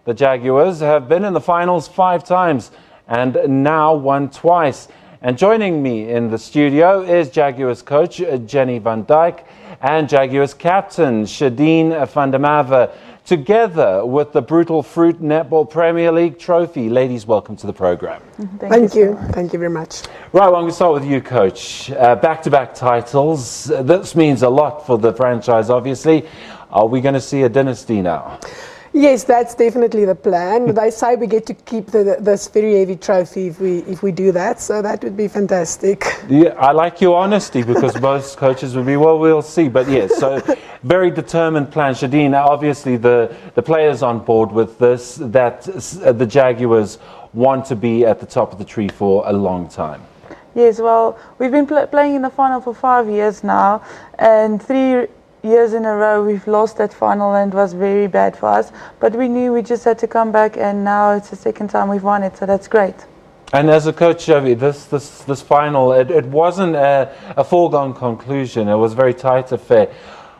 The Jaguars have been in the finals 5 times and now won twice. And joining me in the studio is Jaguars coach Jenny van Dyk and Jaguars captain Shadine van der Merwe, together with the Brutal Fruit Netball Premier League trophy. Ladies, welcome to the program. Thank you. Thank you very much. Right, well, I'm going to start with you, coach. Back-to-back titles. This means a lot for the franchise, obviously. Are we going to see a dynasty now? Yes, that's definitely the plan. They say we get to keep this very heavy trophy if we do that, so that would be fantastic. Yeah, I like your honesty, because most coaches would be, well, we'll see. But yes, so very determined plan. Shadine, obviously the players on board with this, that the Jaguars want to be at the top of the tree for a long time. Yes, well, we've been playing in the final for 5 years now, and 3 years in a row we've lost that final, and it was very bad for us, but we knew we just had to come back, and now it's the second time we've won it, so that's great. And as a coach, this final, it wasn't a foregone conclusion. It was a very tight affair.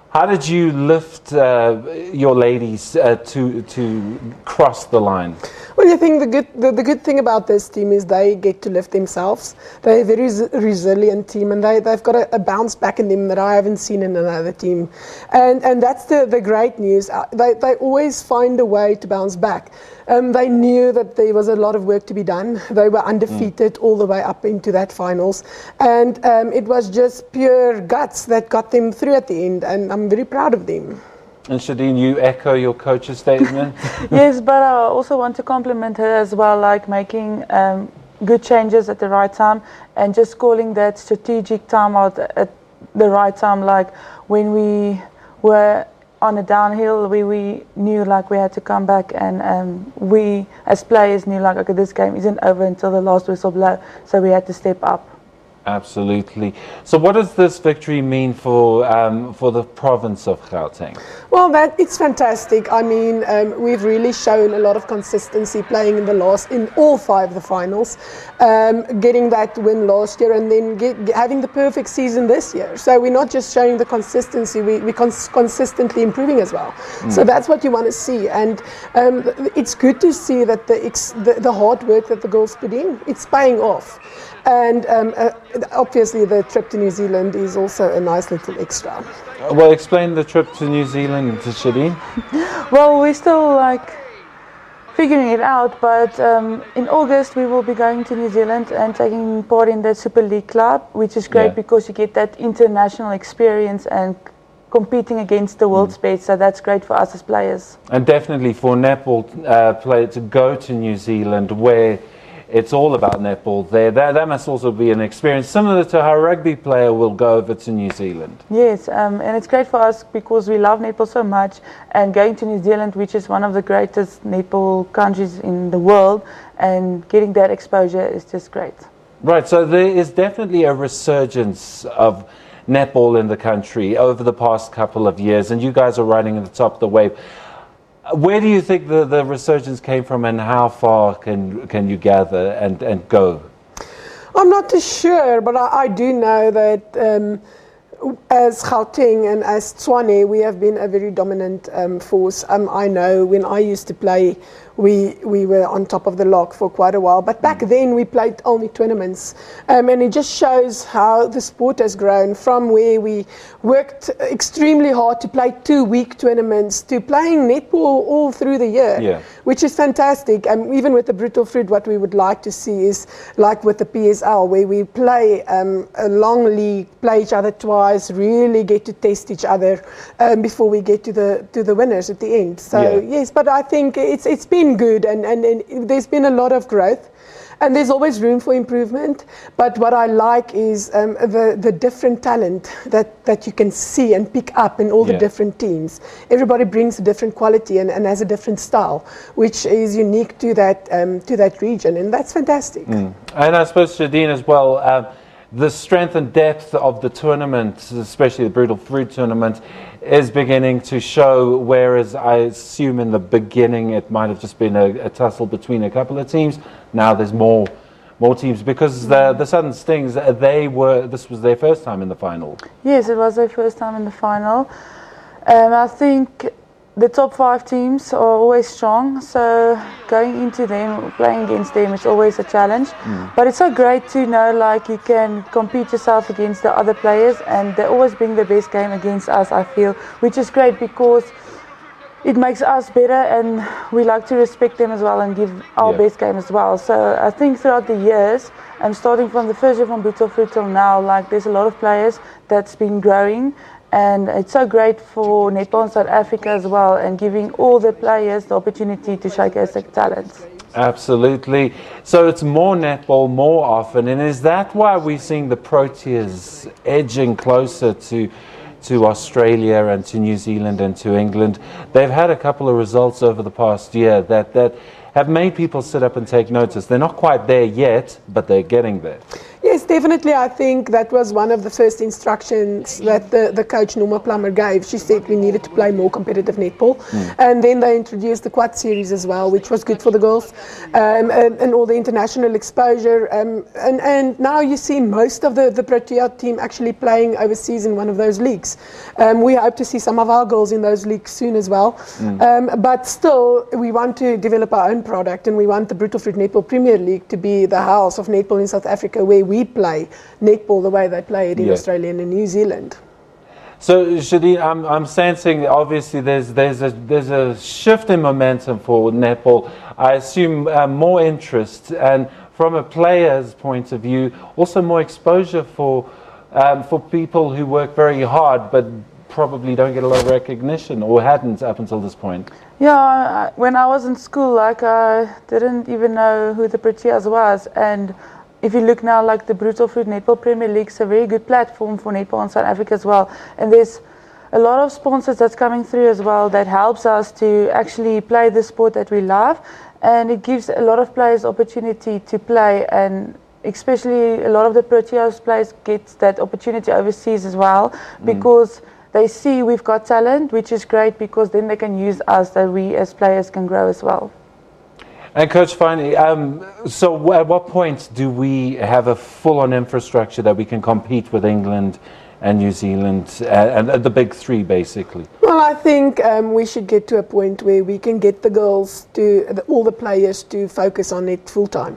How did you lift your ladies to cross the line? Well, I think the good thing about this team is they get to lift themselves. They're a very resilient team, and they've got a bounce back in them that I haven't seen in another team. And that's the great news. They always find a way to bounce back. They knew that there was a lot of work to be done. They were undefeated all the way up into that finals. And it was just pure guts that got them through at the end, and I'm very proud of them. And Shadine, you echo your coach's statement? Yes, but I also want to compliment her as well, like making good changes at the right time, and just calling that strategic timeout at the right time, like when we were on a downhill, we knew like we had to come back, and we as players knew like, okay, this game isn't over until the last whistle blow, so we had to step up. Absolutely. So what does this victory mean for the province of Gauteng? Well, it's fantastic. I mean, we've really shown a lot of consistency playing in all 5 of the finals, getting that win last year, and then having the perfect season this year. So we're not just showing the consistency, we're consistently improving as well. So that's what you want to see, and it's good to see that the hard work that the girls put in, it's paying off. And obviously the trip to New Zealand is also a nice little extra. Well, explain the trip to New Zealand to Shadine. Well, we're still like figuring it out, but in August we will be going to New Zealand and taking part in the Super League club, which is great because you get that international experience and competing against the world's best, so that's great for us as players. And definitely for netball player to go to New Zealand, where it's all about netball there. That must also be an experience similar to how a rugby player will go over to New Zealand. Yes, and it's great for us because we love netball so much, and going to New Zealand, which is one of the greatest netball countries in the world, and getting that exposure is just great. Right, so there is definitely a resurgence of netball in the country over the past couple of years, and you guys are riding at the top of the wave. Where do you think the resurgence came from, and how far can you gather and go? I'm not too sure, but I do know that as Gauteng and as Tshwane, we have been a very dominant force. I know when I used to play, we were on top of the log for quite a while, but back then we played only tournaments, and it just shows how the sport has grown from where we worked extremely hard to play 2-week tournaments to playing netball all through the year, which is fantastic. And even with the Brutal Fruit, what we would like to see is like with the PSL, where we play a long league, play each other twice, really get to test each other before we get to the winners at the end. So yes, but I think it's been good, and there's been a lot of growth, and there's always room for improvement. But what I like is the different talent that you can see and pick up in all the different teams. Everybody brings a different quality and has a different style, which is unique to that region, and that's fantastic. And I suppose, Shadine, as well, the strength and depth of the tournament, especially the Brutal Fruit tournament, is beginning to show, whereas I assume in the beginning it might have just been a tussle between a couple of teams. Now there's more teams, because the Southern Stings, this was their first time in the final. Yes, it was their first time in the final. I think the top 5 teams are always strong, so going into them, playing against them is always a challenge. But it's so great to know like you can compete yourself against the other players, and they always bring the best game against us, I feel, which is great because it makes us better, and we like to respect them as well and give our best game as well. So I think throughout the years, and starting from the first year from Brutal Fruit till now, like there's a lot of players that's been growing, and it's so great for netball in South Africa as well, and giving all the players the opportunity to showcase their talents. Absolutely. So it's more netball more often, and is that why we're seeing the Proteas edging closer to Australia and to New Zealand and to England? They've had a couple of results over the past year that have made people sit up and take notice. They're not quite there yet, but they're getting there. Yes, definitely. I think that was one of the first instructions that the coach Norma Plummer gave. She said we needed to play more competitive netball. And then they introduced the quad series as well, which was good for the girls, and all the international exposure. And now you see most of the Protea team actually playing overseas in one of those leagues. We hope to see some of our girls in those leagues soon as well. But still, we want to develop our own product, and we want the Brutal Fruit Netball Premier League to be the house of netball in South Africa, where we play netball the way they play it in Australia and in New Zealand. So, Shadine, I'm sensing obviously there's a shift in momentum for netball. I assume more interest, and from a player's point of view, also more exposure for people who work very hard but probably don't get a lot of recognition, or hadn't up until this point. Yeah, when I was in school, like I didn't even know who the Proteas was, and if you look now, like the Brutal Fruit Netball Premier League is a very good platform for netball in South Africa as well. And there's a lot of sponsors that's coming through as well that helps us to actually play the sport that we love. And it gives a lot of players opportunity to play, and especially a lot of the Proteas players get that opportunity overseas as well, because they see we've got talent, which is great, because then they can use us, that we as players can grow as well. And Coach, finally, so at what point do we have a full-on infrastructure that we can compete with England and New Zealand and the big 3, basically? Well, I think we should get to a point where we can get the girls all the players to focus on it full time.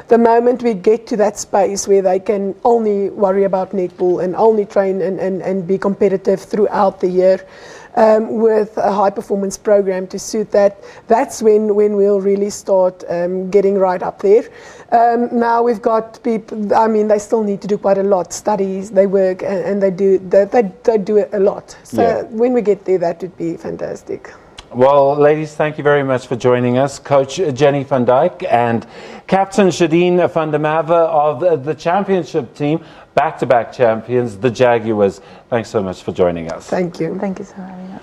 The moment we get to that space where they can only worry about netball and only train and be competitive throughout the year, with a high performance program to suit that, that's when we'll really start getting right up there. Now we've got people, I mean, they still need to do quite a lot, studies, they work, and they do it a lot. So when we get there, that would be fantastic. Well, ladies, thank you very much for joining us. Coach Jenny van Dyk and Captain Shadine van der Merwe of the championship team, back-to-back champions, the Jaguars. Thanks so much for joining us. Thank you. Thank you so much.